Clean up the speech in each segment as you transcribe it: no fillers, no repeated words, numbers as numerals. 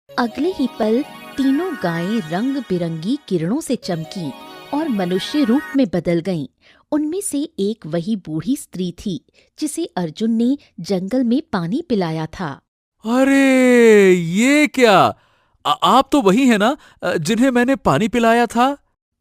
अगले ही पल तीनों गायें रंग बिरंगी किरणों से चमकी और मनुष्य रूप में बदल गईं। उनमें से एक वही बूढ़ी स्त्री थी जिसे अर्जुन ने जंगल में पानी पिलाया था। अरे ये क्या? आप तो वही है ना जिन्हें मैंने पानी पिलाया था?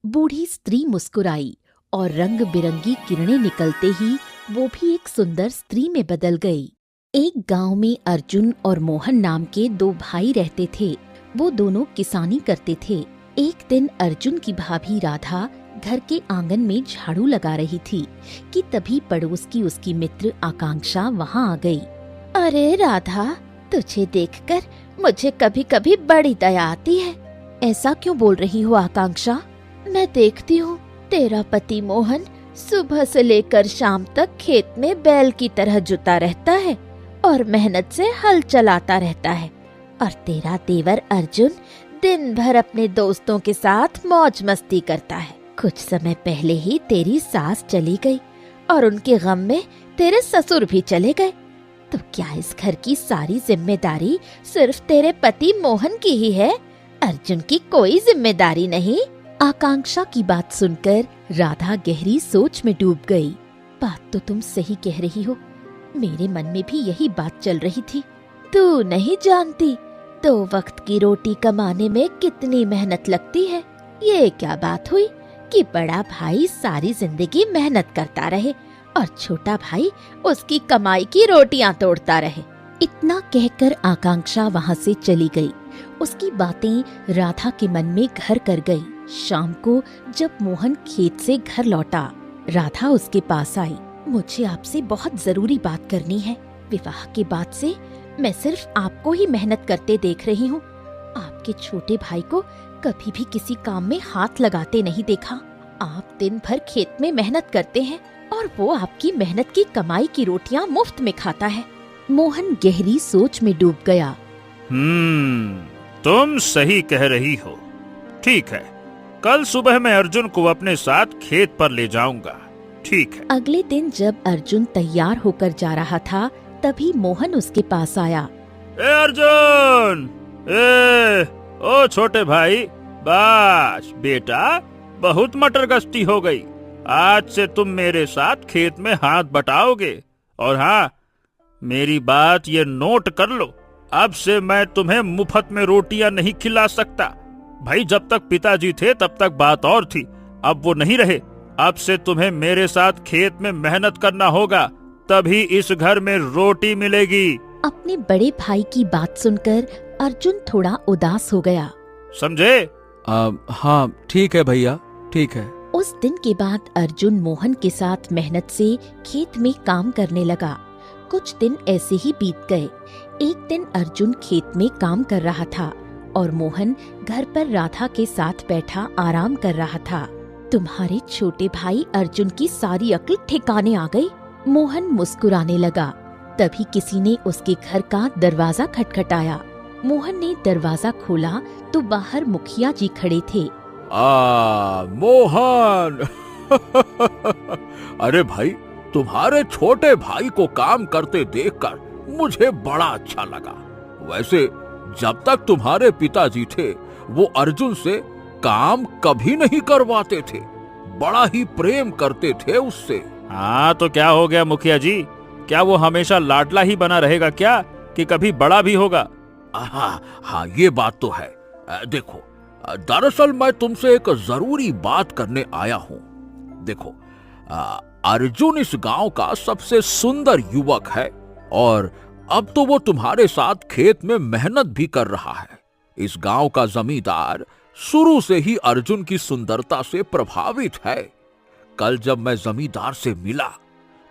बूढ़ी स्त्री मुस्कुराई और रंग बिरंगी किरणें निकलते ही वो भी एक सुंदर स्त्री में बदल गई। एक गांव में अर्जुन और मोहन नाम के दो भाई रहते थे। वो दोनों किसानी करते थे। एक दिन अर्जुन की भाभी राधा घर के आंगन में झाड़ू लगा रही थी कि तभी पड़ोस की उसकी मित्र आकांक्षा वहाँ आ गई। अरे राधा, तुझे देखकर मुझे कभी कभी बड़ी दया आती है। ऐसा क्यों बोल रही हो आकांक्षा? मैं देखती हूँ तेरा पति मोहन सुबह से लेकर शाम तक खेत में बैल की तरह जुता रहता है और मेहनत से हल चलाता रहता है, और तेरा देवर अर्जुन दिन भर अपने दोस्तों के साथ मौज मस्ती करता है। कुछ समय पहले ही तेरी सास चली गई और उनके गम में तेरे ससुर भी चले गए। तो क्या इस घर की सारी जिम्मेदारी सिर्फ तेरे पति मोहन की ही है? अर्जुन की कोई जिम्मेदारी नहीं? आकांक्षा की बात सुनकर राधा गहरी सोच में डूब गई। बात तो तुम सही कह रही हो, मेरे मन में भी यही बात चल रही थी। तू नहीं जानती दो वक्त की रोटी कमाने में कितनी मेहनत लगती है। ये क्या बात हुई कि बड़ा भाई सारी जिंदगी मेहनत करता रहे और छोटा भाई उसकी कमाई की रोटियां तोड़ता रहे। इतना कहकर आकांक्षा वहाँ से चली गई। उसकी बातें राधा के मन में घर कर गई। शाम को जब मोहन खेत से घर लौटा, राधा उसके पास आई। मुझे आपसे बहुत जरूरी बात करनी है। विवाह के बाद से मैं सिर्फ आपको ही मेहनत करते देख रही हूँ। आपके छोटे भाई को कभी भी किसी काम में हाथ लगाते नहीं देखा। आप दिन भर खेत में मेहनत करते हैं और वो आपकी मेहनत की कमाई की रोटियां मुफ्त में खाता है। मोहन गहरी सोच में डूब गया। तुम सही कह रही हो। ठीक है, कल सुबह मैं अर्जुन को अपने साथ खेत पर ले जाऊंगा। ठीक है। अगले दिन जब अर्जुन तैयार होकर जा रहा था, तभी मोहन उसके पास आया। ए अर्जुन, ओ छोटे भाई, बस बेटा, बहुत मटर गश्ती हो गई। आज से तुम मेरे साथ खेत में हाथ बटाओगे। और हाँ, मेरी बात ये नोट कर लो, अब से मैं तुम्हें मुफ्त में रोटियां नहीं खिला सकता। भाई, जब तक पिताजी थे तब तक बात और थी, अब वो नहीं रहे। अब से तुम्हें मेरे साथ खेत में मेहनत करना होगा, तभी इस घर में रोटी मिलेगी। अपने बड़े भाई की बात सुनकर अर्जुन थोड़ा उदास हो गया। समझे? हाँ ठीक है भैया, ठीक है। उस दिन के बाद अर्जुन मोहन के साथ मेहनत से खेत में काम करने लगा। कुछ दिन ऐसे ही बीत गए। एक दिन अर्जुन खेत में काम कर रहा था और मोहन घर पर राधा के साथ बैठा आराम कर रहा था। तुम्हारे छोटे भाई अर्जुन की सारी अक्ल ठिकाने आ गई। मोहन मुस्कुराने लगा। तभी किसी ने उसके घर का दरवाजा खटखटाया। मोहन ने दरवाजा खोला तो बाहर मुखिया जी खड़े थे। मोहन अरे भाई, तुम्हारे छोटे भाई को काम करते देखकर मुझे बड़ा अच्छा लगा। वैसे जब तक तुम्हारे पिताजी थे, वो अर्जुन से काम कभी नहीं करवाते थे, बड़ा ही प्रेम करते थे उससे। हाँ तो क्या हो गया मुखिया जी? क्या वो हमेशा लाडला ही बना रहेगा क्या, कि कभी बड़ा भी होगा? हाँ ये बात तो है। देखो, दरअसल मैं तुमसे एक जरूरी बात करने आया हूँ। देखो, अर्जुन इस गांव का सबसे सुंदर युवक है और अब तो वो तुम्हारे साथ खेत में मेहनत भी कर रहा है। इस गांव का जमींदार शुरू से ही अर्जुन की सुंदरता से प्रभावित है। कल जब मैं जमींदार से मिला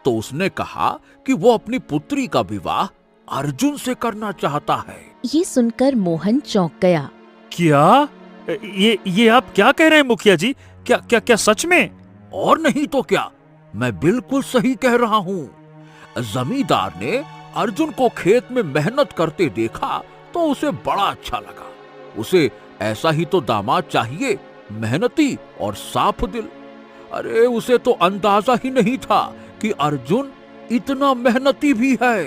तो उसने कहा कि वो अपनी पुत्री का विवाह अर्जुन से करना चाहता है। ये सुनकर मोहन चौंक गया। क्या? ये आप क्या कह रहे हैं मुखिया जी? क्या क्या क्या सच में? और नहीं तो क्या, मैं बिल्कुल सही कह रहा हूँ। जमींदार ने अर्जुन को खेत में मेहनत करते देखा तो उसे बड़ा अच्छा लगा। उसे ऐसा ही तो दामाद चाहिए, मेहनती और साफ दिल। अरे उसे तो अंदाजा ही नहीं था कि अर्जुन इतना मेहनती भी है।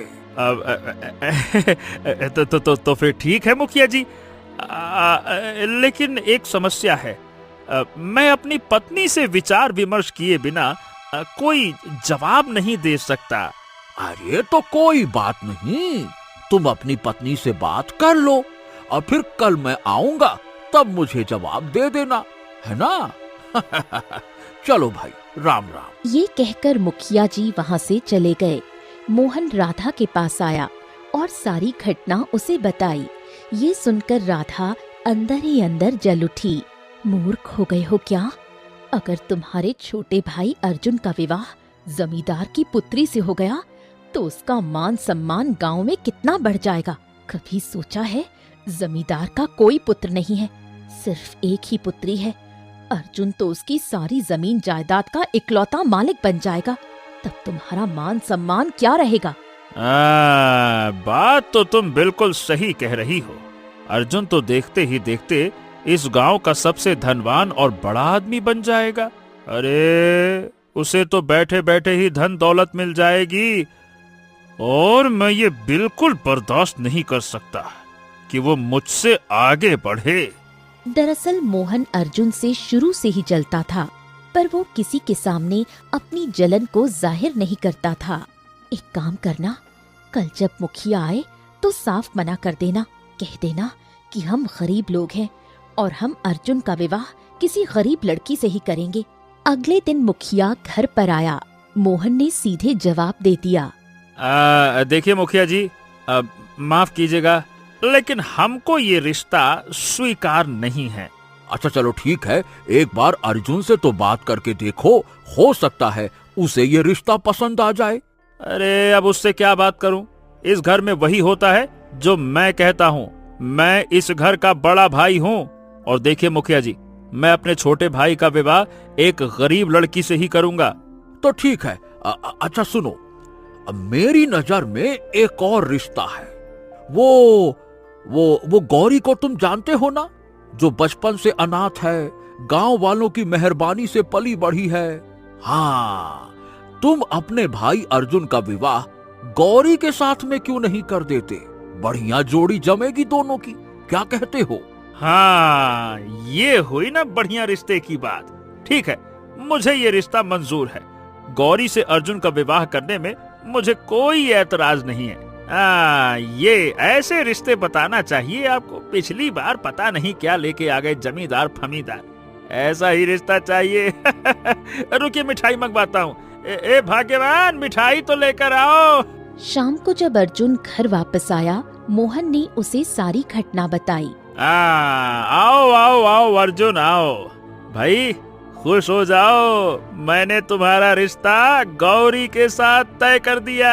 तो फिर ठीक है मुखिया जी, लेकिन एक समस्या है। मैं अपनी पत्नी से विचार विमर्श किए बिना कोई जवाब नहीं दे सकता। अरे तो कोई बात नहीं, तुम अपनी पत्नी से बात कर लो और फिर कल मैं आऊंगा तब मुझे जवाब दे देना, है ना? चलो भाई, राम राम। ये कहकर मुखिया जी वहाँ से चले गए। मोहन राधा के पास आया और सारी घटना उसे बताई। ये सुनकर राधा अंदर ही अंदर जल उठी। मूर्ख हो गए हो क्या? अगर तुम्हारे छोटे भाई अर्जुन का विवाह जमींदार की पुत्री से हो गया तो उसका मान सम्मान गांव में कितना बढ़ जाएगा। कभी सोचा है जमींदार का कोई पुत्र नहीं है, सिर्फ एक ही पुत्री है। अर्जुन तो उसकी सारी जमीन जायदाद का इकलौता मालिक बन जाएगा, तब तुम्हारा मान सम्मान क्या रहेगा? बात तो तुम बिल्कुल सही कह रही हो। अर्जुन तो देखते ही देखते इस गांव का सबसे धनवान और बड़ा आदमी बन जाएगा। अरे उसे तो बैठे बैठे ही धन दौलत मिल जाएगी, और मैं ये बिल्कुल बर्दाश्त नहीं कर सकता कि वो मुझसे आगे बढ़े। दरअसल मोहन अर्जुन से शुरू से ही जलता था, पर वो किसी के सामने अपनी जलन को जाहिर नहीं करता था। एक काम करना, कल जब मुखिया आए तो साफ मना कर देना, कह देना कि हम गरीब लोग हैं और हम अर्जुन का विवाह किसी गरीब लड़की से ही करेंगे। अगले दिन मुखिया घर पर आया। मोहन ने सीधे जवाब दे दिया, देखिए मुखिया जी, माफ कीजिएगा, लेकिन हमको ये रिश्ता स्वीकार नहीं है। अच्छा चलो ठीक है, एक बार अर्जुन से तो बात करके देखो, हो सकता है उसे ये रिश्ता पसंद आ जाए। अरे अब उससे क्या बात करूं? इस घर में वही होता है जो मैं कहता हूं। मैं इस घर का बड़ा भाई हूं, और देखिए मुखिया जी, मैं अपने छोटे भाई का विवाह एक गरीब लड़की से ही करूंगा। तो ठीक है, अच्छा सुनो, मेरी नजर में एक और रिश्ता है। वो गौरी को तुम जानते हो ना, जो बचपन से अनाथ है, गांव वालों की मेहरबानी से पली बढ़ी है। हाँ, तुम अपने भाई अर्जुन का विवाह गौरी के साथ में क्यों नहीं कर देते? बढ़िया जोड़ी जमेगी दोनों की, क्या कहते हो? हाँ, ये हुई ना बढ़िया रिश्ते की बात। ठीक है, मुझे ये रिश्ता मंजूर है। गौरी से अर्जुन का विवाह करने में मुझे कोई एतराज नहीं है। ये ऐसे रिश्ते बताना चाहिए आपको। पिछली बार पता नहीं क्या लेके आ गए जमींदार फमीदार, ऐसा ही रिश्ता चाहिए। रुकिए, मिठाई मंगवाता हूँ। ए भाग्यवान, मिठाई तो लेकर आओ। शाम को जब अर्जुन घर वापस आया, मोहन ने उसे सारी घटना बताई। आओ आओ आओ अर्जुन, आओ भाई, खुश हो जाओ। मैंने तुम्हारा रिश्ता गौरी के साथ तय कर दिया।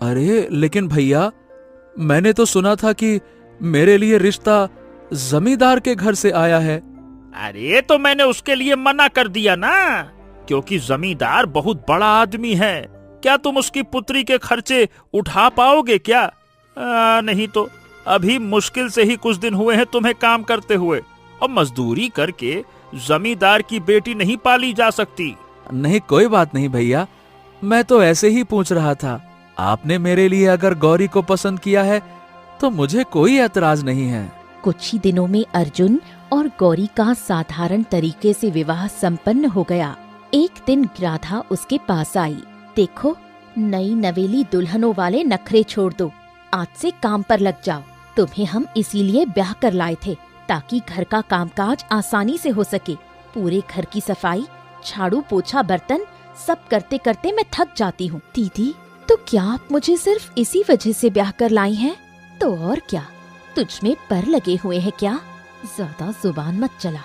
अरे लेकिन भैया, मैंने तो सुना था कि मेरे लिए रिश्ता जमींदार के घर से आया है। अरे तो मैंने उसके लिए मना कर दिया ना, क्योंकि जमींदार बहुत बड़ा आदमी है। क्या तुम उसकी पुत्री के खर्चे उठा पाओगे क्या? नहीं तो अभी मुश्किल से ही कुछ दिन हुए हैं तुम्हें काम करते हुए, और मजदूरी करके जमींदार की बेटी नहीं पाली जा सकती। नहीं, कोई बात नहीं भैया, मैं तो ऐसे ही पूछ रहा था। आपने मेरे लिए अगर गौरी को पसंद किया है तो मुझे कोई ऐतराज नहीं है। कुछ ही दिनों में अर्जुन और गौरी का साधारण तरीके से विवाह संपन्न हो गया। एक दिन राधा उसके पास आई। देखो, नई नवेली दुल्हनों वाले नखरे छोड़ दो, आज से काम पर लग जाओ। तुम्हें हम इसीलिए ब्याह कर लाए थे ताकि घर का कामकाज आसानी से हो सके। पूरे घर की सफाई, झाड़ू पोछा, बर्तन सब करते करते मैं थक जाती हूँ। दीदी, तो क्या आप मुझे सिर्फ इसी वजह से ब्याह कर लाई हैं? तो और क्या, तुझ में पर लगे हुए हैं क्या? ज्यादा जुबान मत चला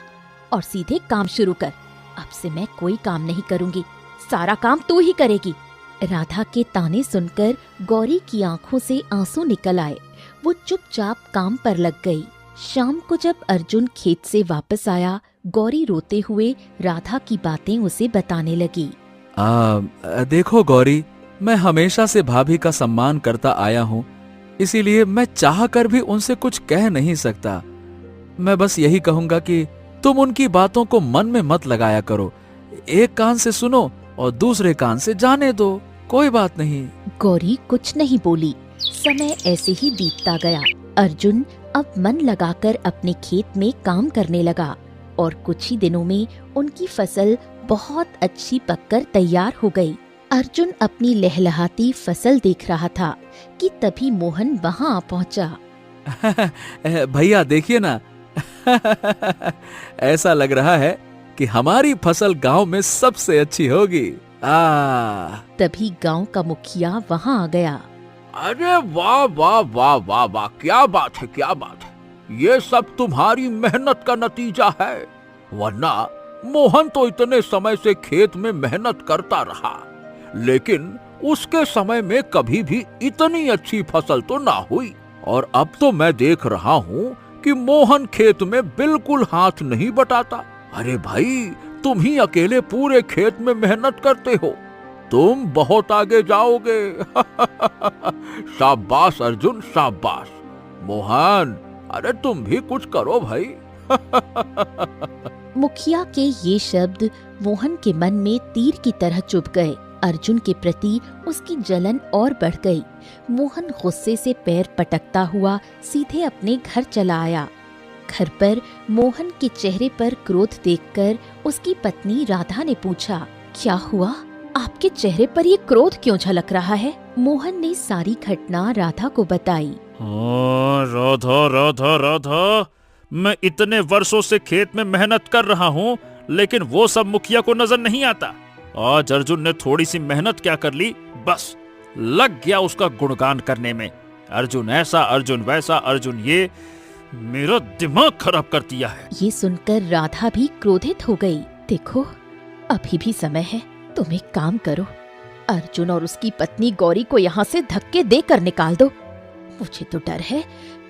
और सीधे काम शुरू कर। अब से मैं कोई काम नहीं करूँगी, सारा काम तू ही करेगी। राधा के ताने सुनकर गौरी की आंखों से आंसू निकल आए। वो चुपचाप काम पर लग गई। शाम को जब अर्जुन खेत से वापस आया, गौरी रोते हुए राधा की बातें उसे बताने लगी। देखो गौरी, मैं हमेशा से भाभी का सम्मान करता आया हूँ, इसीलिए मैं चाह कर भी उनसे कुछ कह नहीं सकता। मैं बस यही कहूँगा कि तुम उनकी बातों को मन में मत लगाया करो। एक कान से सुनो और दूसरे कान से जाने दो, कोई बात नहीं। गौरी कुछ नहीं बोली। समय ऐसे ही बीतता गया। अर्जुन अब मन लगाकर अपने खेत में काम करने लगा और कुछ ही दिनों में उनकी फसल बहुत अच्छी पककर तैयार हो गई। अर्जुन अपनी लहलहाती फसल देख रहा था कि तभी मोहन वहां आ पहुंचा। भैया देखिए ना, ऐसा लग रहा है कि हमारी फसल गांव में सबसे अच्छी होगी। तभी गांव का मुखिया वहां आ गया। अरे वाह वाह वाह वाह वाह, क्या बात है, क्या बात है। ये सब तुम्हारी मेहनत का नतीजा है, वरना मोहन तो इतने समय से खेत में मेहनत करता रहा, लेकिन उसके समय में कभी भी इतनी अच्छी फसल तो ना हुई। और अब तो मैं देख रहा हूँ कि मोहन खेत में बिल्कुल हाथ नहीं बटाता। अरे भाई, तुम ही अकेले पूरे खेत में मेहनत करते हो, तुम बहुत आगे जाओगे। शाबाश अर्जुन, शाबाश। मोहन, अरे तुम भी कुछ करो भाई। मुखिया के ये शब्द मोहन के मन में तीर की तरह चुभ गए। अर्जुन के प्रति उसकी जलन और बढ़ गई। मोहन गुस्से से पैर पटकता हुआ सीधे अपने घर चला आया। घर पर मोहन के चेहरे पर क्रोध देखकर उसकी पत्नी राधा ने पूछा, क्या हुआ? आपके चेहरे पर ये क्रोध क्यों झलक रहा है? मोहन ने सारी घटना राधा को बताई। राधा राधा राधा, मैं इतने वर्षों से खेत में मेहनत कर रहा हूँ, लेकिन वो सब मुखिया को नजर नहीं आता। आज अर्जुन ने थोड़ी सी मेहनत क्या कर ली, बस लग गया उसका गुणगान करने में। अर्जुन ऐसा, अर्जुन वैसा, अर्जुन ये, मेरा दिमाग खराब कर दिया है। ये सुनकर राधा भी क्रोधित हो गई। देखो, अभी भी समय है, तुम एक काम करो, अर्जुन और उसकी पत्नी गौरी को यहाँ से धक्के देकर निकाल दो। मुझे तो डर है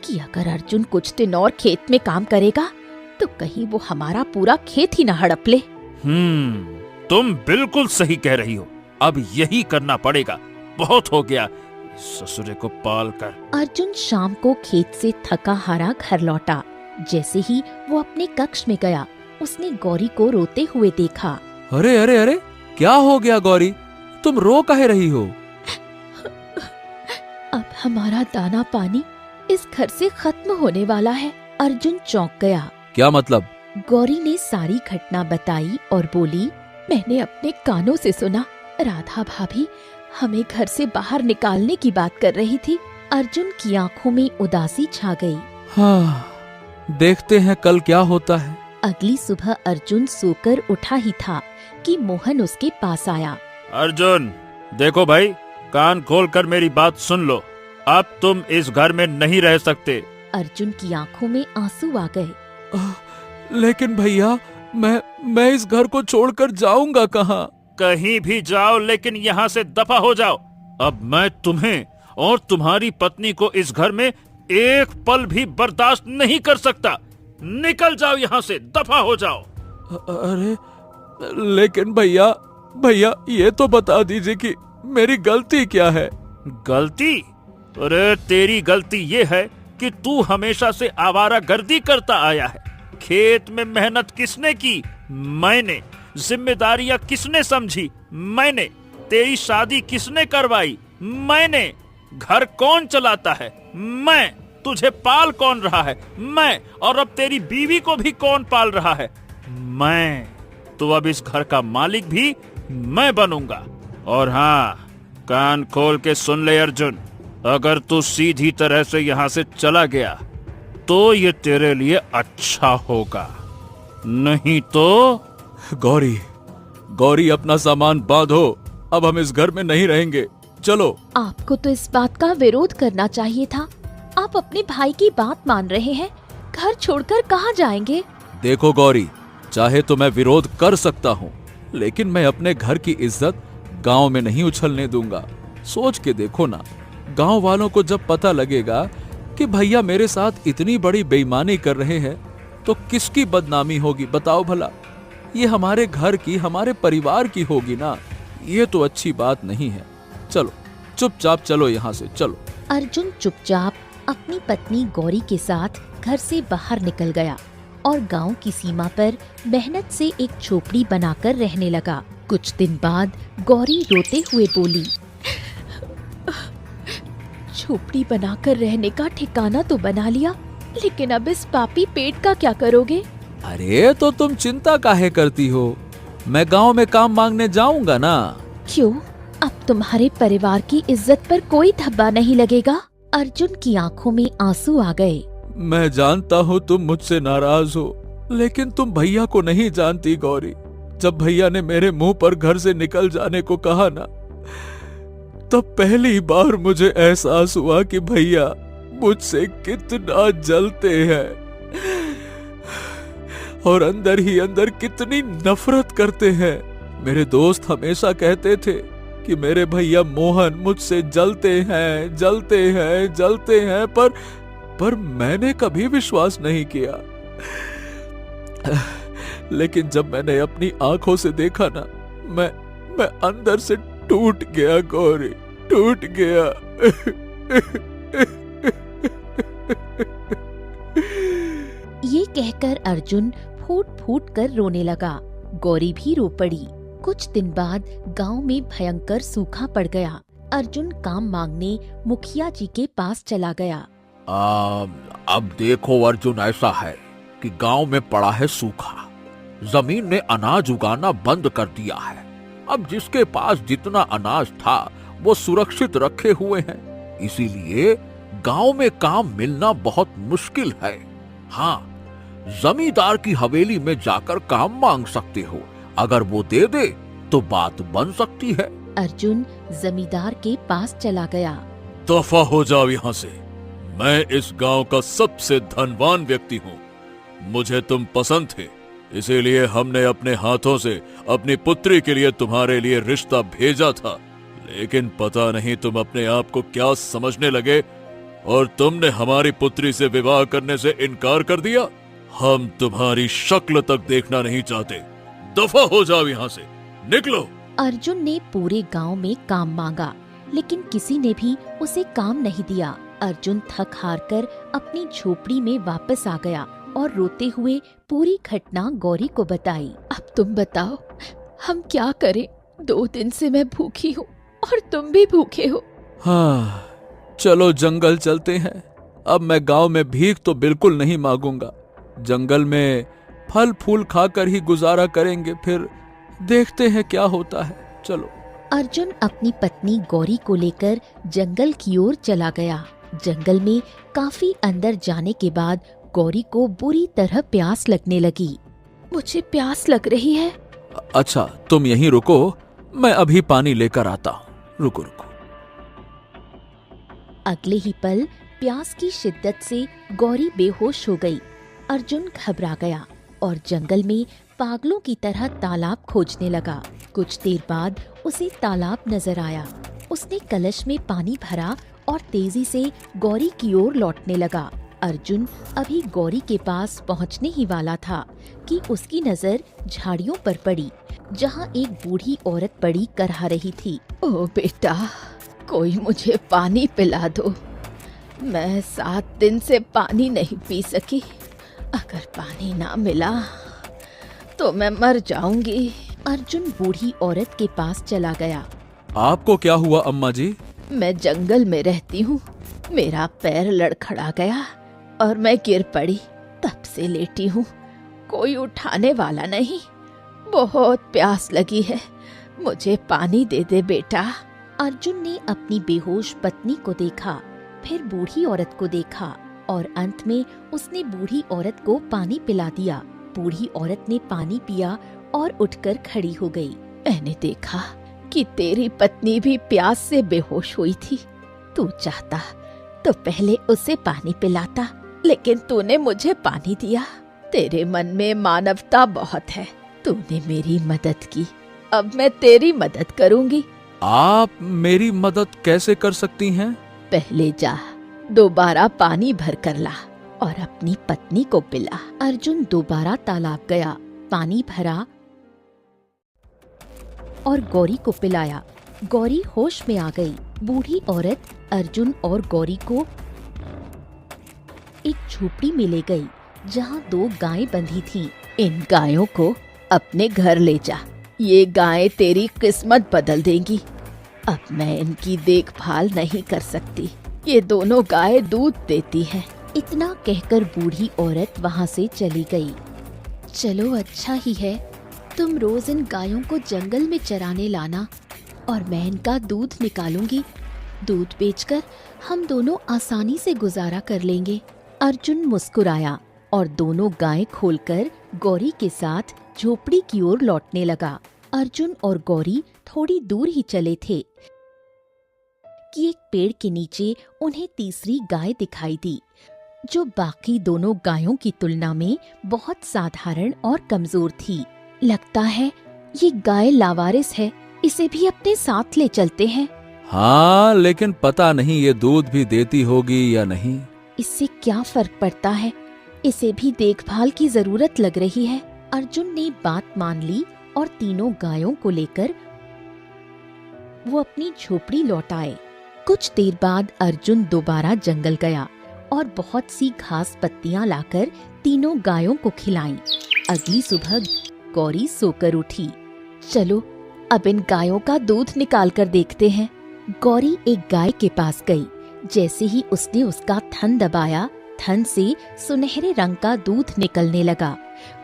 कि अगर अर्जुन कुछ दिन और खेत में काम करेगा तो कहीं वो हमारा पूरा खेत ही न हड़प ले। तुम बिल्कुल सही कह रही हो, अब यही करना पड़ेगा। बहुत हो गया ससुरे को पाल कर। अर्जुन शाम को खेत से थका हारा घर लौटा। जैसे ही वो अपने कक्ष में गया, उसने गौरी को रोते हुए देखा। अरे अरे अरे, क्या हो गया गौरी, तुम रो काहे रही हो? अब हमारा दाना पानी इस घर से खत्म होने वाला है। अर्जुन चौंक गया। क्या मतलब? गौरी ने सारी घटना बताई और बोली, मैंने अपने कानों से सुना, राधा भाभी हमें घर से बाहर निकालने की बात कर रही थी। अर्जुन की आंखों में उदासी छा गई। हाँ, देखते हैं कल क्या होता है। अगली सुबह अर्जुन सोकर उठा ही था कि मोहन उसके पास आया। अर्जुन, देखो भाई, कान खोल कर मेरी बात सुन लो। अब तुम इस घर में नहीं रह सकते। अर्जुन की आंखों में आंसू आ गए। लेकिन भैया, मैं इस घर को छोड़कर जाऊंगा कहाँ? कहीं भी जाओ, लेकिन यहाँ से दफा हो जाओ। अब मैं तुम्हें और तुम्हारी पत्नी को इस घर में एक पल भी बर्दाश्त नहीं कर सकता। निकल जाओ यहाँ से, दफा हो जाओ। अरे लेकिन भैया ये तो बता दीजिए कि मेरी गलती क्या है? गलती? अरे तेरी गलती ये है कि तू हमेशा से आवारागर्दी करता आया है। खेत में मेहनत किसने की? मैंने। जिम्मेदारियां किसने समझी? मैंने। तेरी शादी किसने करवाई? मैंने। घर कौन चलाता है? मैं। तुझे पाल कौन रहा है? मैं। और अब तेरी बीवी को भी कौन पाल रहा है? मैं। तो अब इस घर का मालिक भी मैं बनूंगा। और हाँ, कान खोल के सुन ले अर्जुन, अगर तू सीधी तरह से यहाँ से चला गया तो ये तेरे लिए अच्छा होगा, नहीं तो। गौरी अपना सामान बांधो, अब हम इस घर में नहीं रहेंगे, चलो। आपको तो इस बात का विरोध करना चाहिए था। आप अपने भाई की बात मान रहे हैं, घर छोड़कर कहाँ जाएंगे? देखो गौरी, चाहे तो मैं विरोध कर सकता हूँ, लेकिन मैं अपने घर की इज्जत गांव में नहीं उछलने दूंगा। सोच के देखो ना, गांव वालों को जब पता लगेगा कि भैया मेरे साथ इतनी बड़ी बेईमानी कर रहे हैं तो किसकी बदनामी होगी बताओ भला? ये हमारे घर की, हमारे परिवार की होगी ना। ये तो अच्छी बात नहीं है। चलो, चुपचाप चलो यहाँ से, चलो। अर्जुन चुपचाप अपनी पत्नी गौरी के साथ घर से बाहर निकल गया और गांव की सीमा पर मेहनत से एक झोपड़ी बनाकर रहने लगा। कुछ दिन बाद गौरी रोते हुए बोली, झोपड़ी बनाकर रहने का ठिकाना तो बना लिया, लेकिन अब इस पापी पेट का क्या करोगे? अरे तो तुम चिंता काहे करती हो? मैं गांव में काम मांगने जाऊंगा ना। क्यों? अब तुम्हारे परिवार की इज्जत पर कोई धब्बा नहीं लगेगा? अर्जुन की आंखों में आंसू आ गए। मैं जानता हूँ तुम मुझसे नाराज हो, लेकिन तुम भैया को नहीं जानती गौरी। जब भैया ने मेरे मुंह पर घर से निकल जाने को कहा ना, तब पहली बार मुझे एहसास हुआ कि भैया मुझसे कितना जलते हैं और अंदर ही अंदर कितनी नफरत करते हैं। मेरे दोस्त हमेशा कहते थे कि मेरे भैया मोहन मुझसे जलते हैं, जलते हैं, जलते हैं, पर मैंने कभी विश्वास नहीं किया। लेकिन जब मैंने अपनी आंखों से देखा ना, मैं अंदर से टूट गया गौरी, टूट गया। ये कहकर अर्जुन फूट फूट कर रोने लगा। गौरी भी रो पड़ी। कुछ दिन बाद गांव में भयंकर सूखा पड़ गया। अर्जुन काम मांगने मुखिया जी के पास चला गया। अब देखो अर्जुन, ऐसा है कि गांव में पड़ा है सूखा। जमीन ने अनाज उगाना बंद कर दिया है। अब जिसके पास जितना अनाज था वो सुरक्षित रखे हुए हैं, इसीलिए गांव में काम मिलना बहुत मुश्किल है। हाँ, जमींदार की हवेली में जाकर काम मांग सकते हो। अगर वो दे दे तो बात बन सकती है। अर्जुन जमींदार के पास चला गया। दफा हो जाओ यहाँ से। मैं इस गांव का सबसे धनवान व्यक्ति हूँ। मुझे तुम पसंद थे, इसीलिए हमने अपने हाथों से अपनी पुत्री के लिए तुम्हारे लिए रिश्ता भेजा था। लेकिन पता नहीं तुम अपने आप को क्या समझने लगे और तुमने हमारी पुत्री से विवाह करने से इनकार कर दिया। हम तुम्हारी शक्ल तक देखना नहीं चाहते। दफा हो जाओ यहाँ से, निकलो। अर्जुन ने पूरे गांव में काम मांगा, लेकिन किसी ने भी उसे काम नहीं दिया। अर्जुन थक हार कर अपनी झोपड़ी में वापस आ गया और रोते हुए पूरी घटना गौरी को बताई। अब तुम बताओ, हम क्या करें? 2 दिन से मैं भूखी हूँ और तुम भी भूखे हो। हाँ, चलो जंगल चलते हैं। अब मैं गांव में भीख तो बिल्कुल नहीं मांगूंगा। जंगल में फल फूल खाकर ही गुजारा करेंगे, फिर देखते हैं क्या होता है। चलो। अर्जुन अपनी पत्नी गौरी को लेकर जंगल की ओर चला गया। जंगल में काफी अंदर जाने के बाद गौरी को बुरी तरह प्यास लगने लगी। मुझे प्यास लग रही है। अच्छा, तुम यहीं रुको, मैं अभी पानी लेकर आता हूँ। रुको रुको। अगले ही पल प्यास की शिद्दत से गौरी बेहोश हो गई। अर्जुन घबरा गया और जंगल में पागलों की तरह तालाब खोजने लगा। कुछ देर बाद उसे तालाब नजर आया। उसने कलश में पानी भरा और तेजी से गौरी की ओर लौटने लगा। अर्जुन अभी गौरी के पास पहुंचने ही वाला था कि उसकी नजर झाड़ियों पर पड़ी, जहां एक बूढ़ी औरत पड़ी करहा रही थी। ओ बेटा, कोई मुझे पानी पिला दो। मैं 7 दिन से पानी नहीं पी सकी। अगर पानी ना मिला तो मैं मर जाऊंगी। अर्जुन बूढ़ी औरत के पास चला गया। आपको क्या हुआ अम्मा जी? मैं जंगल में रहती हूँ। मेरा पैर लड़खड़ा गया और मैं गिर पड़ी। तब से लेटी हूँ, कोई उठाने वाला नहीं। बहुत प्यास लगी है, मुझे पानी दे दे बेटा। अर्जुन ने अपनी बेहोश पत्नी को देखा, फिर बूढ़ी औरत को देखा और अंत में उसने बूढ़ी औरत को पानी पिला दिया। बूढ़ी औरत ने पानी पिया और उठकर खड़ी हो गई। मैंने देखा कि तेरी पत्नी भी प्यास से बेहोश हुई थी। तू चाहता तो पहले उसे पानी पिलाता, लेकिन तूने मुझे पानी दिया। तेरे मन में मानवता बहुत है। तूने मेरी मदद की, अब मैं तेरी मदद करूंगी। आप मेरी मदद कैसे कर सकती हैं? पहले जा, दोबारा पानी भर कर ला और अपनी पत्नी को पिला। अर्जुन दोबारा तालाब गया, पानी भरा और गौरी को पिलाया। गौरी होश में आ गई। बूढ़ी औरत अर्जुन और गौरी को एक झोपड़ी में ले गई, जहाँ 2 गायें बंधी थीं। इन गायों को अपने घर ले जा, ये गायें तेरी किस्मत बदल देंगी। अब मैं इनकी देखभाल नहीं कर सकती। ये दोनों गायें दूध देती हैं, इतना कहकर बूढ़ी औरत वहाँ से चली गई। चलो अच्छा ही है, तुम रोज इन गायों को जंगल में चराने लाना और मैं इनका दूध निकालूंगी। दूध बेचकर हम दोनों आसानी से गुजारा कर लेंगे। अर्जुन मुस्कुराया और दोनों गायें खोलकर गौरी के साथ झोपड़ी की ओर लौटने लगा। अर्जुन और गौरी थोड़ी दूर ही चले थे कि एक पेड़ के नीचे उन्हें तीसरी गाय दिखाई दी, जो बाकी दोनों गायों की तुलना में बहुत साधारण और कमजोर थी। लगता है ये गाय लावारिस है, इसे भी अपने साथ ले चलते हैं। हाँ, लेकिन पता नहीं ये दूध भी देती होगी या नहीं। इससे क्या फर्क पड़ता है, इसे भी देखभाल की जरूरत लग रही है। अर्जुन ने बात मान ली और तीनों गायों को लेकर वो अपनी झोपड़ी लौट आए। कुछ देर बाद अर्जुन दोबारा जंगल गया और बहुत सी घास पत्तियां लाकर तीनों गायों को खिलाईं। अगली सुबह गौरी सोकर उठी। चलो अब इन गायों का दूध निकाल कर देखते हैं। गौरी एक गाय के पास गई। जैसे ही उसने उसका थन दबाया, थन से सुनहरे रंग का दूध निकलने लगा।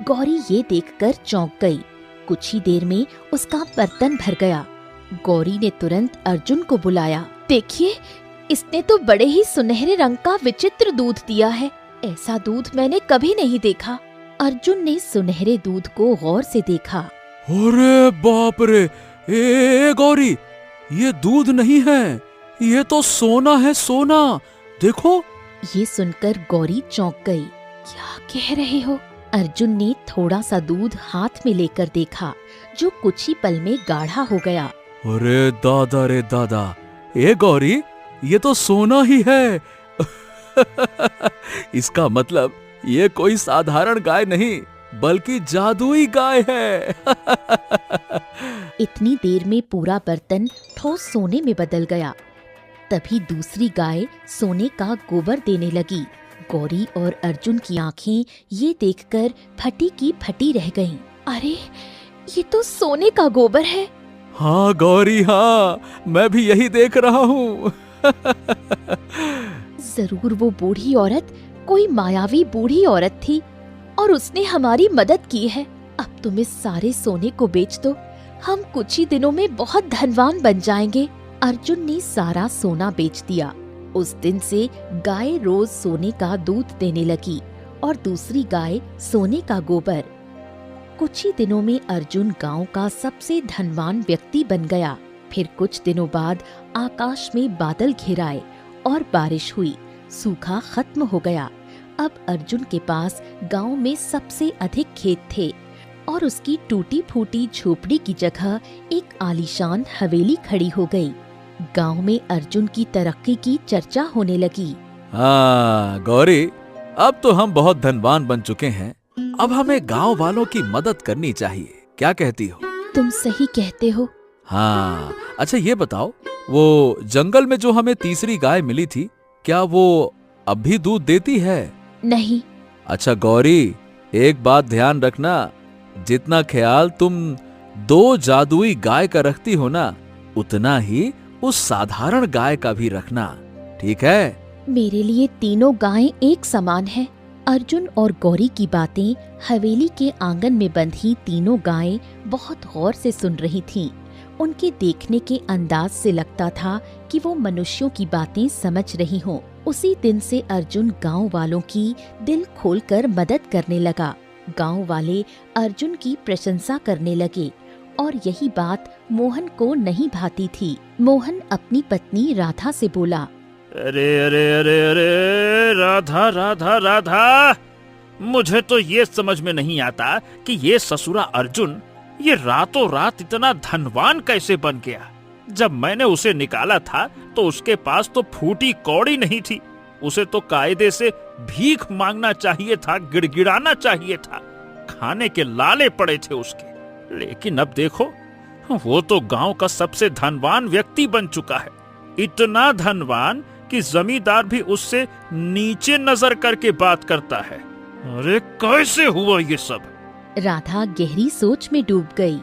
गौरी ये देखकर चौंक गई। कुछ ही देर में उसका बर्तन भर गया। गौरी ने तुरंत अर्जुन को बुलाया। देखिए, इसने तो बड़े ही सुनहरे रंग का विचित्र दूध दिया है। ऐसा दूध मैंने कभी नहीं देखा। अर्जुन ने सुनहरे दूध को गौर से देखा। अरे बाप रे, ए गौरी, ये दूध नहीं है, ये तो सोना है, सोना। देखो। ये सुनकर गौरी चौंक गई। क्या कह रहे हो? अर्जुन ने थोड़ा सा दूध हाथ में लेकर देखा, जो कुछ ही पल में गाढ़ा हो गया। अरे दादा रे दादा, ए गौरी, ये तो सोना ही है। इसका मतलब ये कोई साधारण गाय नहीं, बल्कि जादुई गाय है। इतनी देर में पूरा बर्तन ठोस सोने में बदल गया। तभी दूसरी गाय सोने का गोबर देने लगी। गौरी और अर्जुन की आंखें ये देखकर फटी की फटी रह गईं। अरे, ये तो सोने का गोबर है। हाँ गौरी, हाँ, मैं भी यही देख रहा हूँ। जरूर वो बूढ़ी औरत कोई मायावी बूढ़ी औरत थी और उसने हमारी मदद की है। अब तुम इस सारे सोने को बेच दो, हम कुछ ही दिनों में बहुत धनवान बन जाएंगे। अर्जुन ने सारा सोना बेच दिया। उस दिन से गाय रोज सोने का दूध देने लगी और दूसरी गाय सोने का गोबर। कुछ ही दिनों में अर्जुन गांव का सबसे धनवान व्यक्ति बन गया। फिर कुछ दिनों बाद आकाश में बादल घिर आए और बारिश हुई। सूखा खत्म हो गया। अब अर्जुन के पास गांव में सबसे अधिक खेत थे और उसकी टूटी फूटी झोपड़ी की जगह एक आलीशान हवेली खड़ी हो गई। गांव में अर्जुन की तरक्की की चर्चा होने लगी। हाँ गौरी, अब तो हम बहुत धनवान बन चुके हैं। अब हमें गांव वालों की मदद करनी चाहिए, क्या कहती हो? तुम सही कहते हो। हाँ, अच्छा ये बताओ, वो जंगल में जो हमें तीसरी गाय मिली थी, क्या वो अब भी दूध देती है? नहीं। अच्छा गौरी, एक बात ध्यान रखना, जितना ख्याल तुम दो जादुई गाय का रखती हो ना, उतना ही उस साधारण गाय का भी रखना, ठीक है? मेरे लिए तीनों गायें एक समान हैं। अर्जुन और गौरी की बातें हवेली के आंगन में बंधी तीनों गायें बहुत गौर से सुन रही थीं। उनके देखने के अंदाज से लगता था कि वो मनुष्यों की बातें समझ रही हों। उसी दिन से अर्जुन गांव वालों की दिल खोलकर मदद करने लगा। गांव वाले अर्जुन की प्रशंसा करने लगे और यही बात मोहन को नहीं भाती थी। मोहन अपनी पत्नी राधा से बोला, अरे अरे अरे अरे, राधा राधा राधा, मुझे तो ये समझ में नहीं आता कि ये ससुरा अर्जुन ये रातों रात इतना धनवान कैसे बन गया। जब मैंने उसे निकाला था तो उसके पास तो फूटी कौड़ी नहीं थी। उसे तो कायदे से भीख मांगना चाहिए था, गिड़गिड़ाना चाहिए था, खाने के लाले पड़े थे उसके। लेकिन अब देखो, वो तो गांव का सबसे धनवान व्यक्ति बन चुका है। इतना धनवान कि जमींदार भी उससे नीचे नजर करके बात करता है। अरे कैसे हुआ ये सब? राधा गहरी सोच में डूब गई।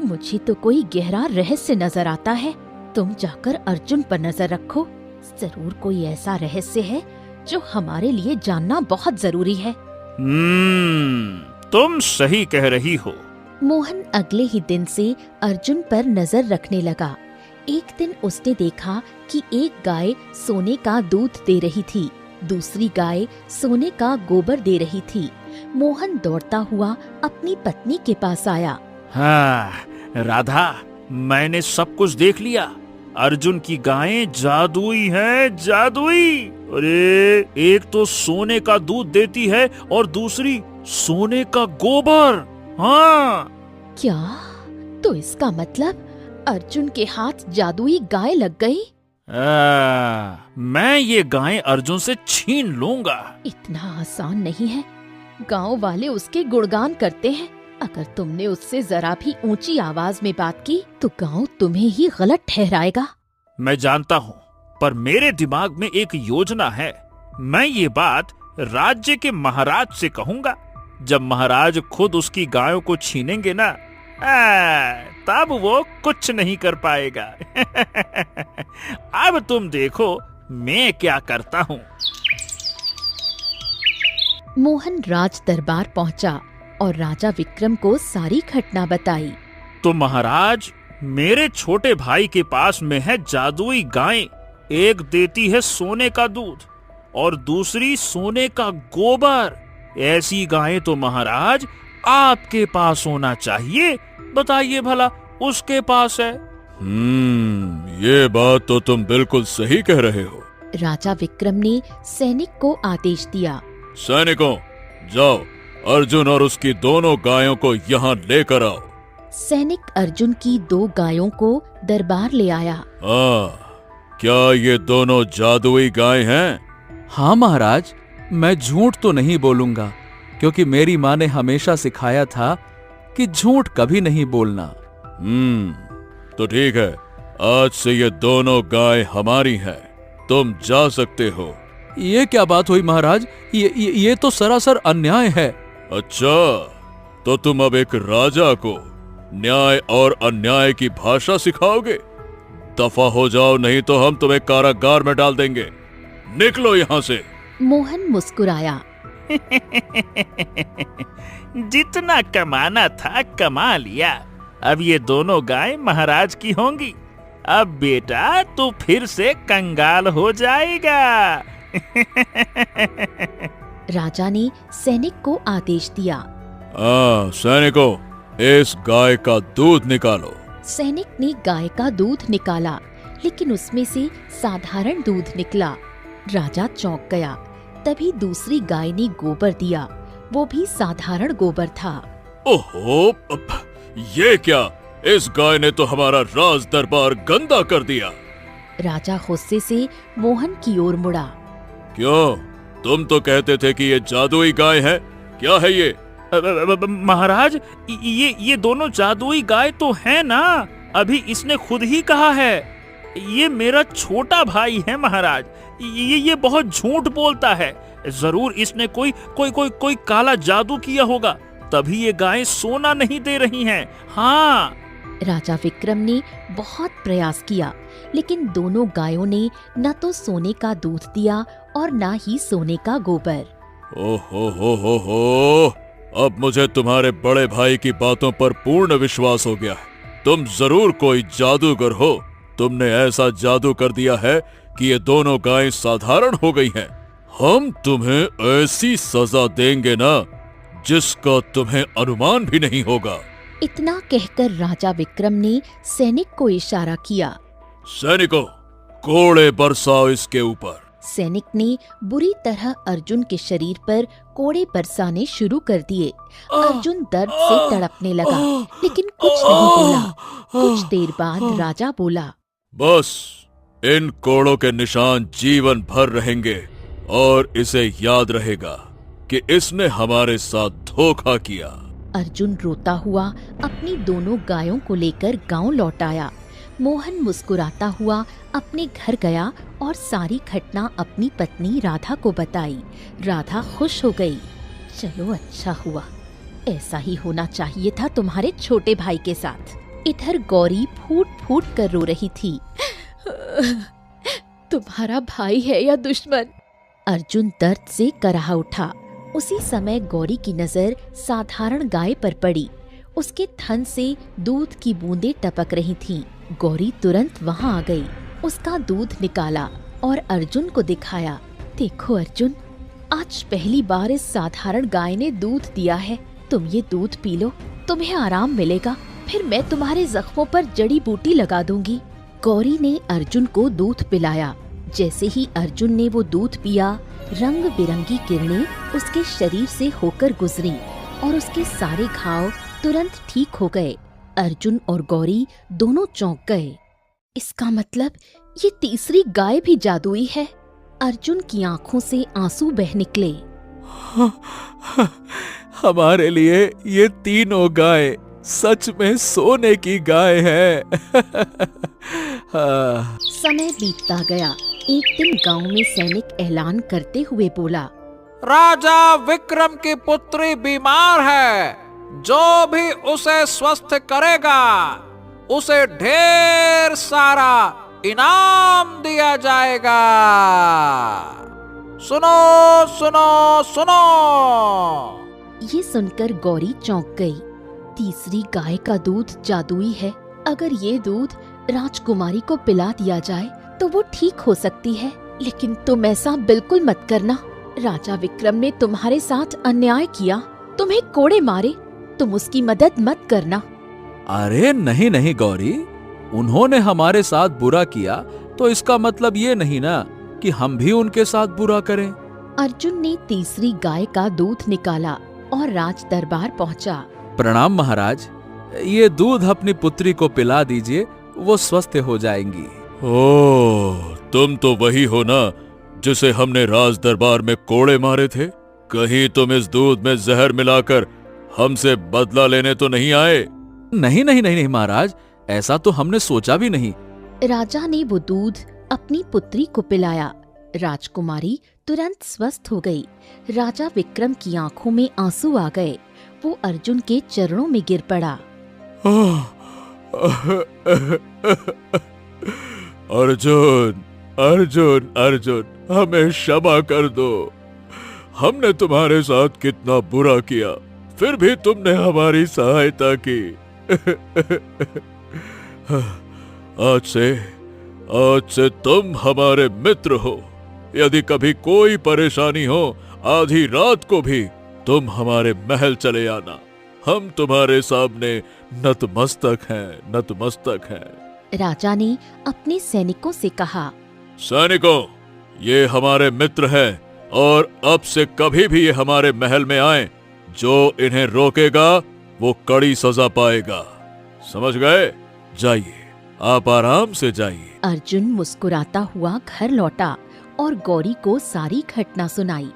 मुझे तो कोई गहरा रहस्य नजर आता है। तुम जाकर अर्जुन पर नजर रखो, जरूर कोई ऐसा रहस्य है जो हमारे लिए जानना बहुत जरूरी है। तुम सही कह रही हो। मोहन अगले ही दिन से अर्जुन पर नजर रखने लगा। एक दिन उसने देखा कि एक गाय सोने का दूध दे रही थी, दूसरी गाय सोने का गोबर दे रही थी। मोहन दौड़ता हुआ अपनी पत्नी के पास आया। हाँ राधा, मैंने सब कुछ देख लिया। अर्जुन की गायें जादुई हैं, जादुई। अरे एक तो सोने का दूध देती है और दूसरी सोने का गोबर। हाँ। क्या? तो इसका मतलब अर्जुन के हाथ जादुई गाय लग गई? मैं ये गायें अर्जुन से छीन लूंगा। इतना आसान नहीं है। गांव वाले उसके गुणगान करते हैं। अगर तुमने उससे जरा भी ऊंची आवाज में बात की तो गांव तुम्हें ही गलत ठहराएगा। मैं जानता हूँ, पर मेरे दिमाग में एक योजना है। मैं ये बात राज्य के महाराज से कहूँगा। जब महाराज खुद उसकी गायों को छीनेंगे ना, तब वो कुछ नहीं कर पाएगा। अब तुम देखो मैं क्या करता हूँ। मोहन राज दरबार पहुंचा और राजा विक्रम को सारी घटना बताई। तो महाराज, मेरे छोटे भाई के पास में है जादुई गायें। एक देती है सोने का दूध और दूसरी सोने का गोबर। ऐसी गायें तो महाराज आपके पास होना चाहिए। बताइए भला, उसके पास है। ये बात तो तुम बिल्कुल सही कह रहे हो। राजा विक्रम ने सैनिक को आदेश दिया। सैनिकों, जाओ अर्जुन और उसकी दोनों गायों को यहाँ लेकर आओ। सैनिक अर्जुन की 2 गायों को दरबार ले आया। क्या ये दोनों जादुई गाय हैं? हाँ महाराज, मैं झूठ तो नहीं बोलूंगा, क्योंकि मेरी माँ ने हमेशा सिखाया था कि झूठ कभी नहीं बोलना। तो ठीक है, आज से ये दोनों गाय हमारी हैं। तुम जा सकते हो। ये क्या बात हुई महाराज? ये तो सरासर अन्याय है। अच्छा, तो तुम अब एक राजा को न्याय और अन्याय की भाषा सिखाओगे? दफा हो जाओ, नहीं तो हम तुम्हें कारागार में डाल देंगे। निकलो यहाँ से। मोहन मुस्कुराया। जितना कमाना था कमा लिया। अब ये दोनों गाय महाराज की होंगी। अब बेटा तू फिर से कंगाल हो जाएगा। राजा ने सैनिक को आदेश दिया। सैनिकों, इस गाय का दूध निकालो। सैनिक ने गाय का दूध निकाला, लेकिन उसमें से साधारण दूध निकला। राजा चौंक गया। तभी दूसरी गाय ने गोबर दिया। वो भी साधारण गोबर था। ओहो, ये क्या? इस गाय ने तो हमारा राज दरबार गंदा कर दिया। राजा गुस्से से मोहन की ओर मुड़ा। क्यों? तुम तो कहते थे कि ये जादुई गाय है। क्या है ये? महाराज, ये दोनों जादुई गाय तो है ना। अभी इसने खुद ही कहा है। ये मेरा छोटा भाई है महाराज। ये बहुत झूठ बोलता है। जरूर इसने कोई काला जादू किया होगा, तभी ये गायें सोना नहीं दे रही हैं। हाँ। राजा विक्रम ने बहुत प्रयास किया, लेकिन दोनों गायों ने न तो सोने का दूध दिया और न ही सोने का गोबर। हो, अब मुझे तुम्हारे बड़े भाई की बातों पर पूर्ण विश्वास हो गया है। तुम जरूर कोई जादूगर हो। तुमने ऐसा जादू कर दिया है कि ये दोनों गायें साधारण हो गई हैं। हम तुम्हें ऐसी सजा देंगे ना, जिसका तुम्हें अनुमान भी नहीं होगा। इतना कहकर राजा विक्रम ने सैनिक को इशारा किया। सैनिकों, कोड़े बरसाओ इसके ऊपर। सैनिक ने बुरी तरह अर्जुन के शरीर पर कोड़े बरसाने शुरू कर दिए। अर्जुन दर्द से तड़पने लगा, लेकिन कुछ नहीं बोला। कुछ देर बाद राजा बोला, बस इन कोड़ों के निशान जीवन भर रहेंगे और इसे याद रहेगा कि इसने हमारे साथ धोखा किया। अर्जुन रोता हुआ अपनी दोनों गायों को लेकर गांव लौट आया। मोहन मुस्कुराता हुआ अपने घर गया और सारी घटना अपनी पत्नी राधा को बताई। राधा खुश हो गई। चलो अच्छा हुआ, ऐसा ही होना चाहिए था तुम्हारे छोटे भाई के साथ। इधर गौरी फूट फूट कर रो रही थी। तुम्हारा भाई है या दुश्मन? अर्जुन दर्द से कराह उठा। उसी समय गौरी की नजर साधारण गाय पर पड़ी। उसके थन से दूध की बूंदें टपक रही थीं। गौरी तुरंत वहां आ गई, उसका दूध निकाला और अर्जुन को दिखाया। देखो अर्जुन, आज पहली बार इस साधारण गाय ने दूध दिया है। तुम ये दूध पी लो, तुम्हें आराम मिलेगा। फिर मैं तुम्हारे जख्मों पर जड़ी बूटी लगा दूंगी। गौरी ने अर्जुन को दूध पिलाया। जैसे ही अर्जुन ने वो दूध पिया, रंग बिरंगी किरणें उसके शरीर से होकर गुजरी और उसके सारे घाव तुरंत ठीक हो गए। अर्जुन और गौरी दोनों चौंक गए। इसका मतलब ये तीसरी गाय भी जादुई है। अर्जुन की आंखों से आंसू बह निकले। हमारे लिए ये तीनों गाय सच में सोने की गाय है। समय बीतता गया। एक दिन गांव में सैनिक ऐलान करते हुए बोला, राजा विक्रम की पुत्री बीमार है। जो भी उसे स्वस्थ करेगा उसे ढेर सारा इनाम दिया जाएगा। सुनो सुनो सुनो। ये सुनकर गौरी चौंक गई। तीसरी गाय का दूध जादुई है। अगर ये दूध राजकुमारी को पिला दिया जाए तो वो ठीक हो सकती है। लेकिन तुम ऐसा बिल्कुल मत करना। राजा विक्रम ने तुम्हारे साथ अन्याय किया, तुम्हें कोड़े मारे। तुम उसकी मदद मत करना। अरे नहीं नहीं गौरी, उन्होंने हमारे साथ बुरा किया तो इसका मतलब ये नहीं ना कि हम भी उनके साथ बुरा करें। अर्जुन ने तीसरी गाय का दूध निकाला और राज दरबार पहुंचा। प्रणाम महाराज, ये दूध अपनी पुत्री को पिला दीजिए, वो स्वस्थ हो जाएंगी। ओह, तुम तो वही हो ना जिसे हमने राज दरबार में कोड़े मारे थे। कहीं तुम इस दूध में जहर मिलाकर हमसे बदला लेने तो नहीं आए? नहीं नहीं नहीं नहीं महाराज, ऐसा तो हमने सोचा भी नहीं। राजा ने वो दूध अपनी पुत्री को पिलाया। राजकुमारी तुरंत स्वस्थ हो गई। राजा विक्रम की आंखों में आंसू आ गए। वो अर्जुन के चरणों में गिर पड़ा। अर्जुन अर्जुन अर्जुन, हमें क्षमा कर दो। हमने तुम्हारे साथ कितना बुरा किया, फिर भी तुमने हमारी सहायता की। आज से तुम हमारे मित्र हो। यदि कभी कोई परेशानी हो, आधी रात को भी तुम हमारे महल चले आना। हम तुम्हारे सामने नतमस्तक हैं, नतमस्तक हैं। राजा ने अपने सैनिकों से कहा, सैनिकों, ये हमारे मित्र हैं और अब से कभी भी ये हमारे महल में आए, जो इन्हें रोकेगा वो कड़ी सजा पाएगा। समझ गए? जाइए, आप आराम से जाइए। अर्जुन मुस्कुराता हुआ घर लौटा और गौरी को सारी घटना सुनाई।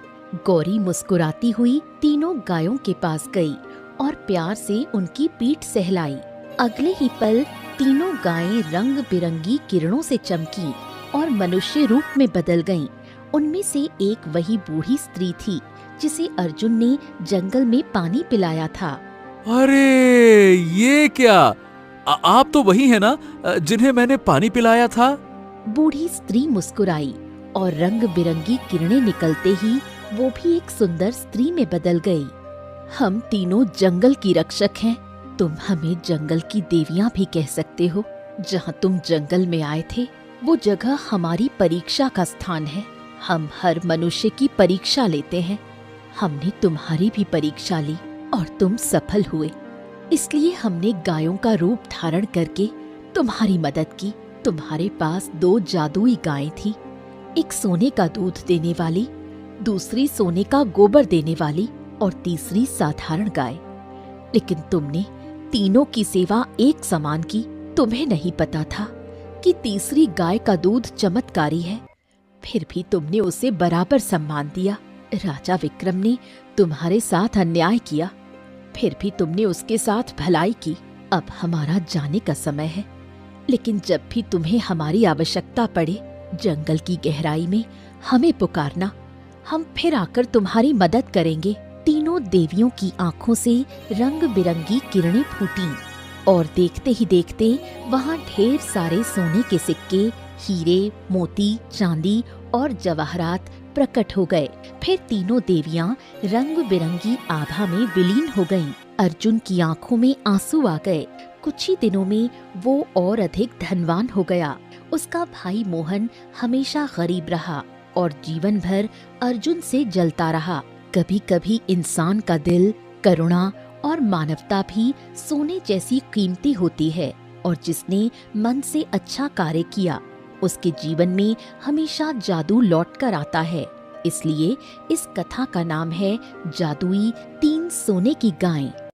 गौरी मुस्कुराती हुई तीनों गायों के पास गई और प्यार से उनकी पीठ सहलाई। अगले ही पल तीनों गायें रंग बिरंगी किरणों से चमकी और मनुष्य रूप में बदल गईं। उनमें से एक वही बूढ़ी स्त्री थी जिसे अर्जुन ने जंगल में पानी पिलाया था। अरे ये क्या, आप तो वही है ना जिन्हें मैंने पानी पिलाया था? बूढ़ी स्त्री मुस्कुराई और रंग बिरंगी किरणें निकलते ही वो भी एक सुंदर स्त्री में बदल गई। हम तीनों जंगल की रक्षक हैं। तुम हमें जंगल की देवियां भी कह सकते हो। जहाँ तुम जंगल में आए थे वो जगह हमारी परीक्षा का स्थान है। हम हर मनुष्य की परीक्षा लेते हैं। हमने तुम्हारी भी परीक्षा ली और तुम सफल हुए। इसलिए हमने गायों का रूप धारण करके तुम्हारी मदद की। तुम्हारे पास 2 जादुई गायें थी, एक सोने का दूध देने वाली, दूसरी सोने का गोबर देने वाली और तीसरी साधारण गाय। लेकिन तुमने तीनों की सेवा एक समान की। तुम्हें नहीं पता था कि तीसरी गाय का दूध चमत्कारी है, फिर भी तुमने उसे बराबर सम्मान दिया। राजा विक्रम ने तुम्हारे साथ अन्याय किया, फिर भी तुमने उसके साथ भलाई की। अब हमारा जाने का समय है, लेकिन जब भी तुम्हें हमारी आवश्यकता पड़े, जंगल की गहराई में हमें पुकारना। हम फिर आकर तुम्हारी मदद करेंगे। तीनों देवियों की आंखों से रंग बिरंगी किरणें फूटीं और देखते ही देखते वहां ढेर सारे सोने के सिक्के, हीरे, मोती, चांदी और जवाहरात प्रकट हो गए। फिर तीनों देवियां रंग बिरंगी आभा में विलीन हो गईं। अर्जुन की आंखों में आंसू आ गए। कुछ ही दिनों में वो और अधिक धनवान हो गया। उसका भाई मोहन हमेशा गरीब रहा और जीवन भर अर्जुन से जलता रहा। कभी कभी इंसान का दिल, करुणा और मानवता भी सोने जैसी कीमती होती है, और जिसने मन से अच्छा कार्य किया उसके जीवन में हमेशा जादू लौट कर आता है। इसलिए इस कथा का नाम है जादुई 3 सोने की गायें।